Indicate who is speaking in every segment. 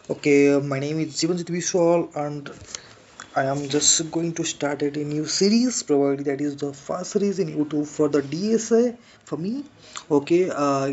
Speaker 1: Okay, my name is Jivanjit Vishwal and I am just going to start a new series. Probably that is the first series in YouTube for the DSA for me. Okay,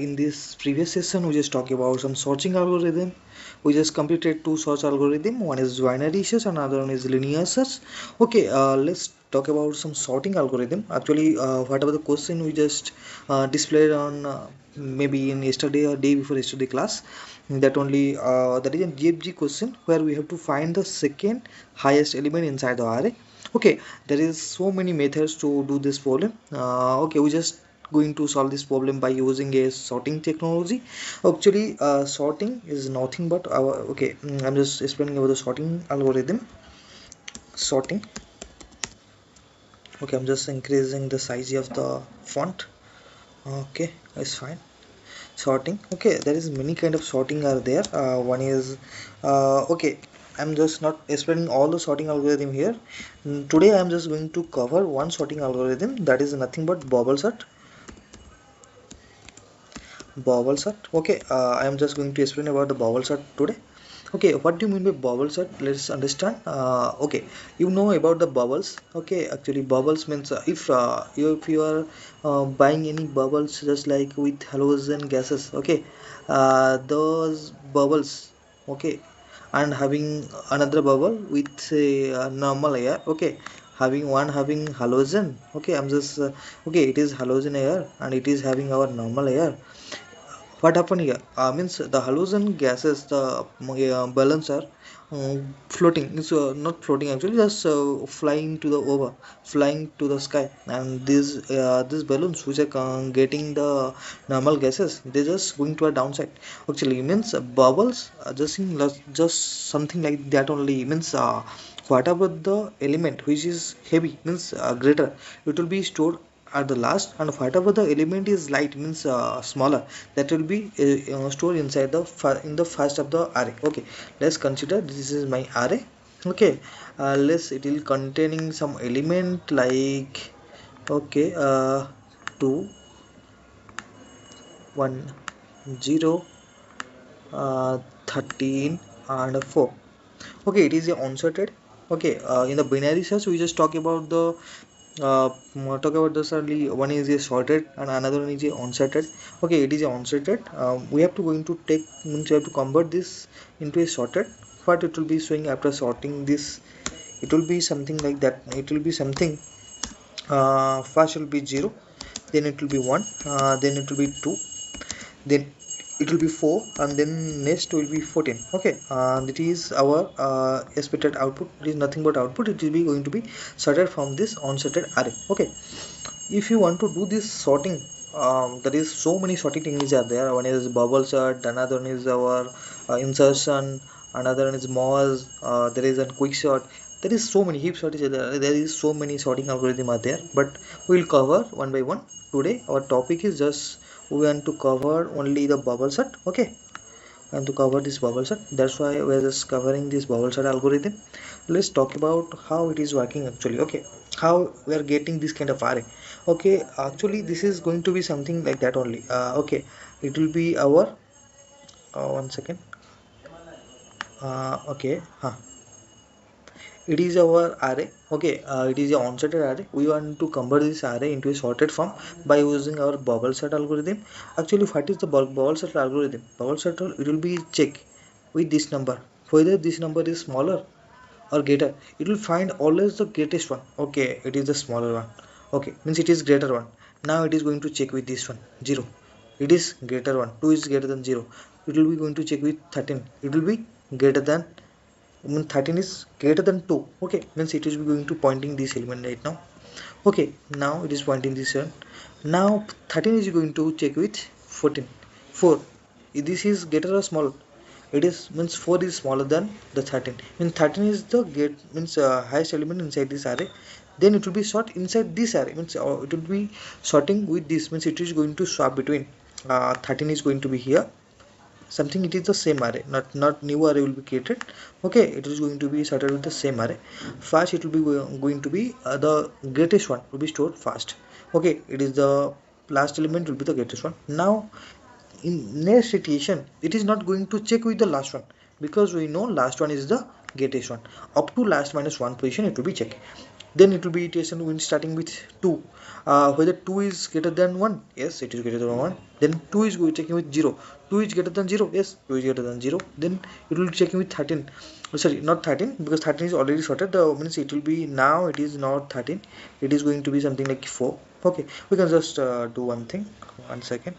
Speaker 1: in this previous session we just talked about some searching algorithm. We just completed two search algorithm. One is binary search and another one is linear search. Okay, let's talk about some sorting algorithm. Actually, whatever the question we just displayed on maybe in yesterday or day before yesterday class, that only that is a GFG question where we have to find the second highest element inside the array. Okay, there is so many methods to do this problem. Okay, we just going to solve this problem by using a sorting technology. Actually, sorting is nothing but our I'm just explaining about the sorting algorithm. Sorting. Okay, I'm just increasing the size of the font. Okay, it's fine. Sorting. Okay, there is many kind of sorting are there. One is okay, I'm just not explaining all the sorting algorithm here. Today I'm just going to cover one sorting algorithm, that is nothing but bubble sort. Okay, I am just going to explain about the bubble sort today. Okay, what do you mean by bubble sort? Let's understand. Okay, you know about the bubbles. Okay, actually bubbles means if you are buying any bubbles just like with halogen gases. Okay, those bubbles. Okay, and having another bubble with say normal air. Okay, having halogen. Okay, I'm just okay, it is halogen air and it is having our normal air. What happened here means the halogen gases, the balloons are floating. It's not floating, actually just flying to the over, flying to the sky, and these balloons which are getting the normal gases, they just going to a downside. Actually means bubbles just something like that only. Means whatever the element which is heavy means greater, it will be stored at the last, and whatever the element is light means smaller, that will be stored inside the in the first of the array. Okay, let's consider this is my array. Okay, let's it will containing some element like okay 2 1 0 13 and 4. Okay, it is a unsorted. Okay, in the binary search we just talk about the talk about this only. One is a sorted and another one is a unsorted. Okay, it is a unsorted. We have to going to take means we have to convert this into a sorted. What it will be showing after sorting this, it will be something like that. It will be something first will be 0, then it will be 1, then it will be 2, then it will be 4, and then next will be 14. Okay, that is our expected output. It is nothing but output. It will be going to be sorted from this unsorted array. Okay, if you want to do this sorting, there is so many sorting techniques are there. One is bubble sort, another one is our insertion, another one is Moz, there is a quick sort. There is so many heap sort is there. There is so many sorting algorithm are there, but we will cover one by one. Today our topic is just we want to cover only the bubble sort. Okay, and to cover this bubble sort, that's why we're just covering this bubble sort algorithm. Let's talk about how it is working actually. Okay, how we are getting this kind of array. Okay, actually this is going to be something like that only. Okay, it will be our one second. Okay, huh, it is our array. Okay, it is a unsorted array. We want to convert this array into a sorted form by using our bubble sort algorithm. Actually, what is the bubble sort algorithm? Bubble sort, it will be check with this number whether this number is smaller or greater. It will find always the greatest one. Okay, it is the smaller one. Okay, means it is greater one. Now it is going to check with this one 0. It is greater one. 2 is greater than 0. It will be going to check with 13. It will be greater than, mean 13 is greater than 2. Okay, means it is going to pointing this element right now. Okay, now it is pointing this one. Now 13 is going to check with 14. 4, this is greater or smaller? It is means 4 is smaller than the 13. Means 13 is the get means highest element inside this array. Then it will be sort inside this array. Means it will be sorting with this. Means it is going to swap between 13 is going to be here. Something it is the same array, not new array will be created. Okay, it is going to be sorted with the same array. First it will be going to be the greatest one will be stored first. Okay, it is the last element will be the greatest one. Now in next situation it is not going to check with the last one, because we know last one is the greatest one. Up to last minus 1 position it will be check. Then it will be iteration when starting with 2. Whether 2 is greater than 1, yes it is greater than 1. Then 2 is going checking with 0. 2 is greater than 0, yes 2 is greater than 0. Then it will be checking with 13. Sorry, not 13, because 13 is already sorted. The means it will be, now it is not 13, it is going to be something like 4. Okay, we can just do one thing. One second.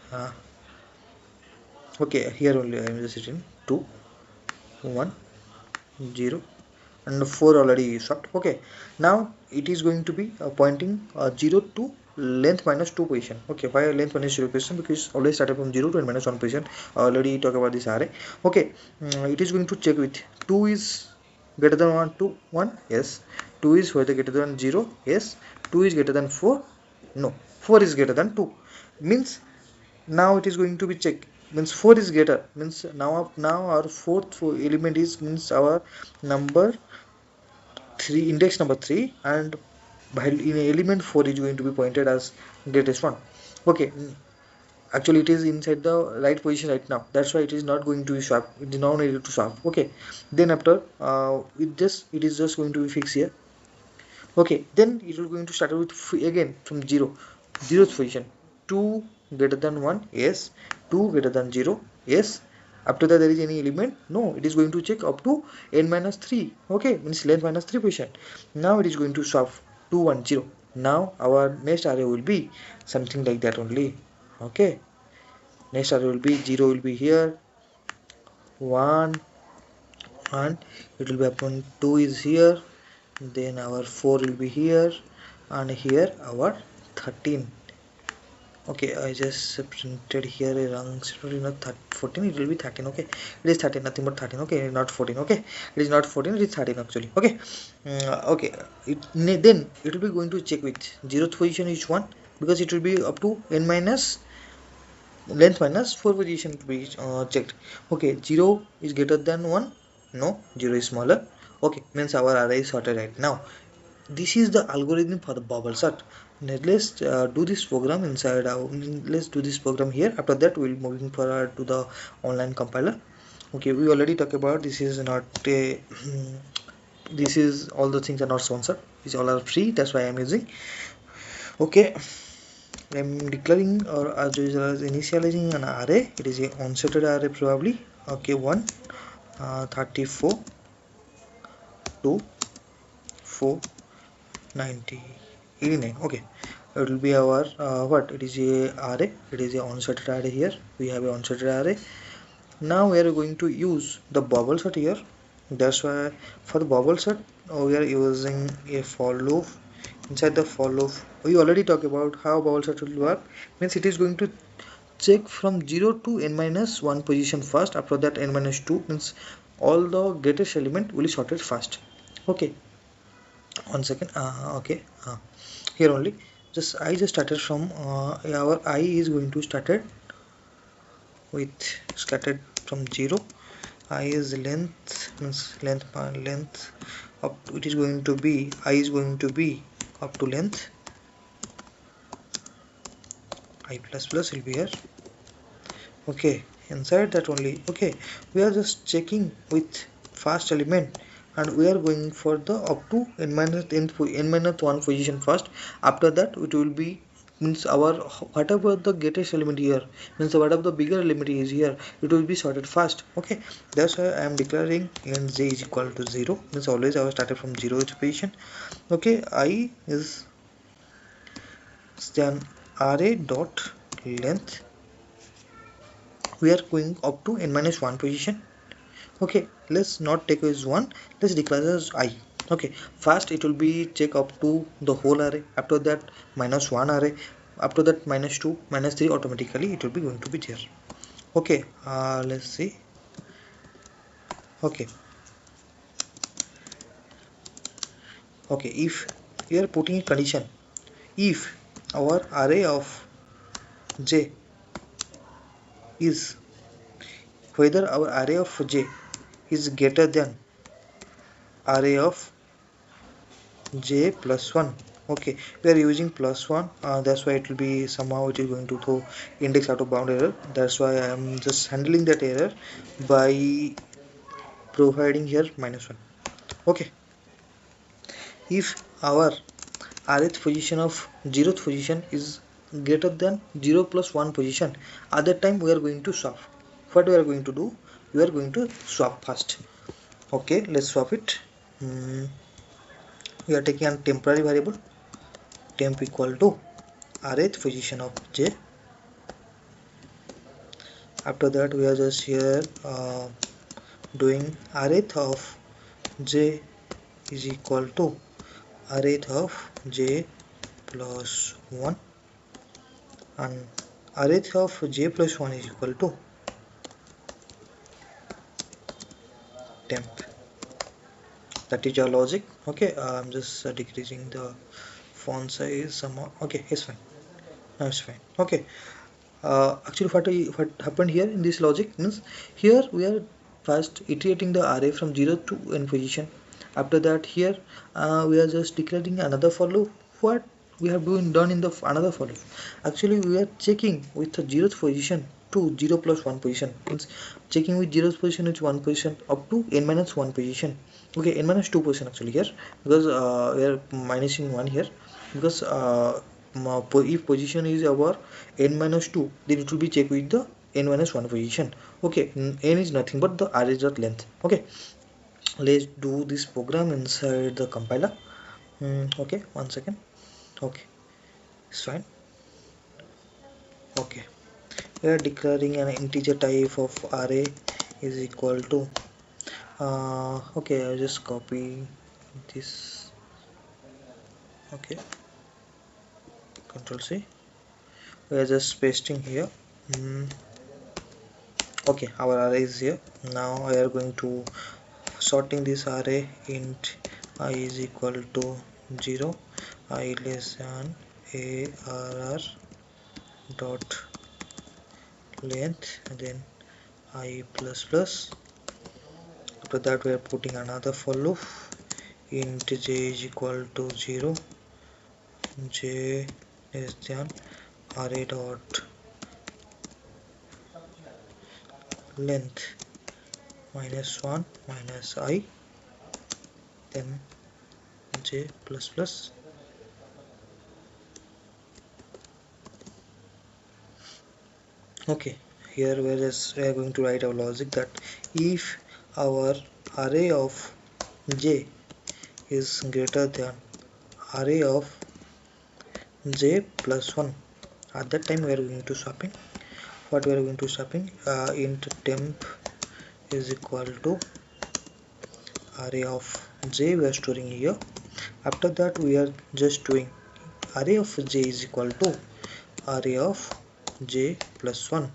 Speaker 1: Okay, here only I am just sitting 2 1 0 and 4 already swapped. Okay, now it is going to be pointing 0 to length minus 2 position. Okay, why length minus 0 position? Because always started from 0 to n minus 1 position. Already talk about this array. Okay, it is going to check with 2 is greater than 1 to 1, yes. 2 is whether greater than 0, yes. 2 is greater than 4, no. 4 is greater than 2, means now it is going to be check, means 4 is greater, means now our fourth element is, means our number 3, index number 3, and in element 4 is going to be pointed as greatest one. Okay, actually it is inside the right position right now, that's why it is not going to be swap, it is not needed to swap. Okay, then after it is just going to be fixed here. Okay, then it will going to start with again from 0th position. 2 greater than 1, yes. 2 greater than 0, yes. After that there is any element, no, it is going to check up to n minus 3. Okay, means length minus 3 position. Now it is going to swap 2 1 0. Now our next array will be something like that only. Okay, next array will be 0 will be here, 1, and it will be upon 2 is here, then our 4 will be here, and here our 13. Okay, I just printed here a wrong, not 14, it will be 13. Okay, it is 13, nothing but 13. Okay, not 14. Okay, it is not 14, it is 13 actually. Okay, okay, then it will be going to check with 0th position is 1, because it will be up to n minus length minus 4 position to be checked. Okay, 0 is greater than 1, no, 0 is smaller. Okay, means our array is sorted right now. This is the algorithm for the bubble sort. Now let's do this program inside our, let's do this program here. After that we'll moving forward to the online compiler. Okay, we already talked about this is not a this is all the things are not sponsored, these all are free, that's why I'm using. Okay, I'm declaring or as usual as initializing an array. It is a unsorted array probably. Okay, 1 34 2 4 90 89. Okay, it will be our what, it is a array, it is a unsorted array. Here we have a unsorted array. Now we are going to use the bubble sort here, that's why for the bubble sort we are using a for loop. Inside the for loop we already talked about how bubble sort will work, means it is going to check from 0 to n minus 1 position first. After that n minus 2, means all the greatest element will be sorted first. Okay, one second. Okay, here only just I just started from our I is going to started with started from 0. I is length, means length up to, it is going to be, I is going to be up to length, I plus plus will be here. Okay, inside that only. Okay, we are just checking with first element, and we are going for the up to n minus 1 position first. After that it will be, means our whatever the greatest element here, means whatever the bigger element is here, it will be sorted first. Okay, that's why I am declaring n j is equal to 0, means always I was started from 0th position. Okay, I is then array dot length, we are going up to n minus 1 position. Okay, let's not take as 1, let's declare as I. Okay, first it will be check up to the whole array, after that minus 1 array, after that minus 2 minus 3, automatically it will be going to be there. Okay, let's see. Okay, okay, if we are putting a condition, if our array of j is, whether our array of j is greater than array of j plus 1, Okay, we are using +1, that's why it will be somehow it is going to throw index out of bound error. That's why I am just handling that error by providing here -1. Okay, if our rth position of 0th position is greater than 0 plus 1 position, at that time we are going to swap. What we are going to do, we are going to swap first. Okay, let's swap it. We are taking a temporary variable temp equal to rth position of j. After that we are just here doing rth of j is equal to rth of j plus 1, and rth of j plus 1 is equal to temp. That is your logic. Okay, I'm just decreasing the font size somehow. Okay, it's fine. Now it's fine. Okay, actually what happened here in this logic means here we are first iterating the array from 0 to n position. After that here we are just declaring another for loop. What we have done in the another for loop, actually we are checking with the 0th position to 0 plus 1 position, means checking with 0th position with 1 position up to n minus 1 position. Okay, n minus 2 position actually here, because we are minusing 1 here, because if position is over n minus 2, then it will be checked with the n minus 1 position. Okay, n is nothing but the array dot length. Okay, let's do this program inside the compiler. Okay, 1 second. Okay, it's fine. Okay, we are declaring an integer type of array is equal to okay, I'll just copy this. Okay, control C. We are just pasting here. Okay, our array is here. Now we are going to sorting this array int I is equal to 0, I less than arr dot length, and then I plus plus. After that we are putting another for loop int j is equal to 0, j less than array dot length -1 minus I, then j plus plus. Okay, here we are going to write our logic that if our array of j is greater than array of j plus 1, at that time we are going to swapping. What we are going to swapping, int temp is equal to array of j we are storing here. After that we are just doing array of j is equal to array of j plus 1.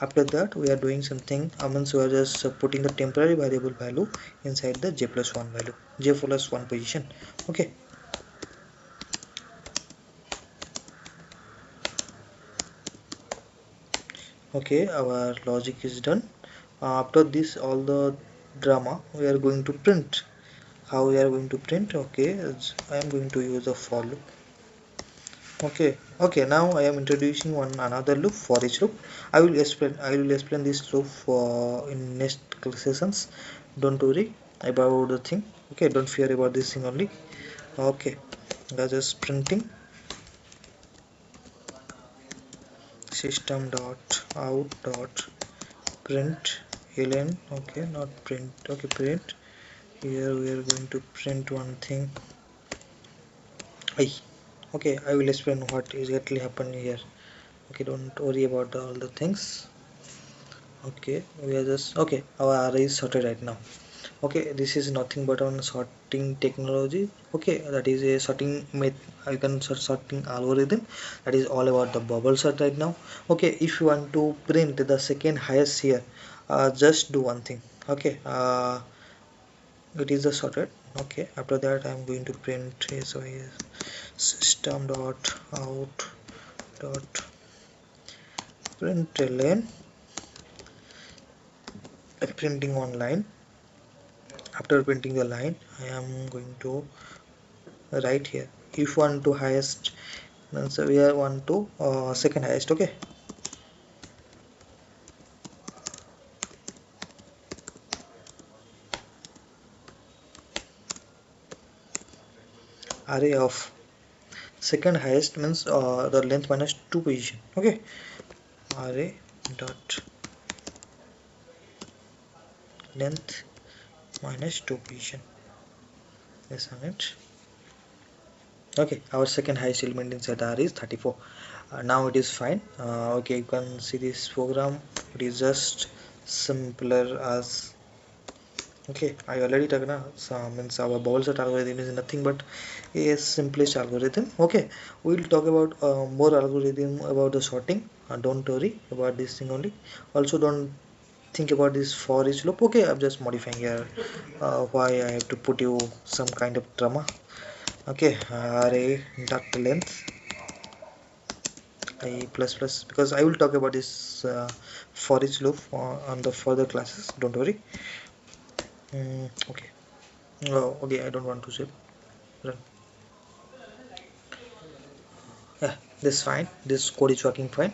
Speaker 1: After that we are doing something, means we are just putting the temporary variable value inside the j plus 1 value, j plus 1 position. Okay, okay, our logic is done. After this all the drama, we are going to print. How we are going to print? Okay, I am going to use a for loop. Okay, now I am introducing one another loop, for each loop. I will explain this loop in next sessions. Don't worry about the thing. Okay, don't fear about this thing only. Okay, that's just printing system dot out dot print ln. Okay, not print. Okay, print. Here we are going to print one thing. Okay, I will explain what exactly happened here. Okay, don't worry about all the things. Okay, we are just okay, our array is sorted right now. Okay, this is nothing but on sorting technology. Okay, that is a sorting I can sorting algorithm. That is all about the bubble sort right now. Okay, if you want to print the second highest here, just do one thing. Okay, it is the sorted. Okay, after that I'm going to print system dot out dot println, printing one line. After printing the line, I am going to write here if one to highest means we are one to second highest. Okay, array of second highest means the length minus 2 position. Okay, array dot length minus 2 position. Yes, on it. Okay, our second highest element inside R is 34. Now it is fine. Okay, you can see this program. It is just simpler as. Okay, I already talked now. So means our bubble set algorithm is nothing but a simplest algorithm. Okay, we will talk about more algorithm about the sorting. Don't worry about this thing only. Also, don't think about this for each loop. Okay, I'm just modifying here. Why I have to put you some kind of drama. Okay, array dot length I plus plus, because I will talk about this for each loop on the further classes. Don't worry. Okay. Oh, okay. I don't want to save. Run. Yeah, this is fine. This code is working fine.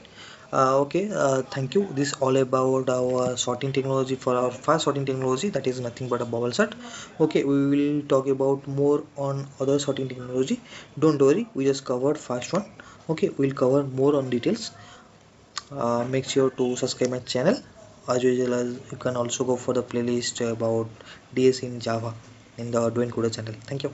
Speaker 1: Okay. Thank you. This is all about our sorting technology for our fast sorting technology. That is nothing but a bubble sort. Okay, we will talk about more on other sorting technology. Don't worry. We just covered first one. Okay, we'll cover more on details. Make sure to subscribe my channel. As usual, as you can also go for the playlist about DSA in Java in the Advanced Coder channel. Thank you.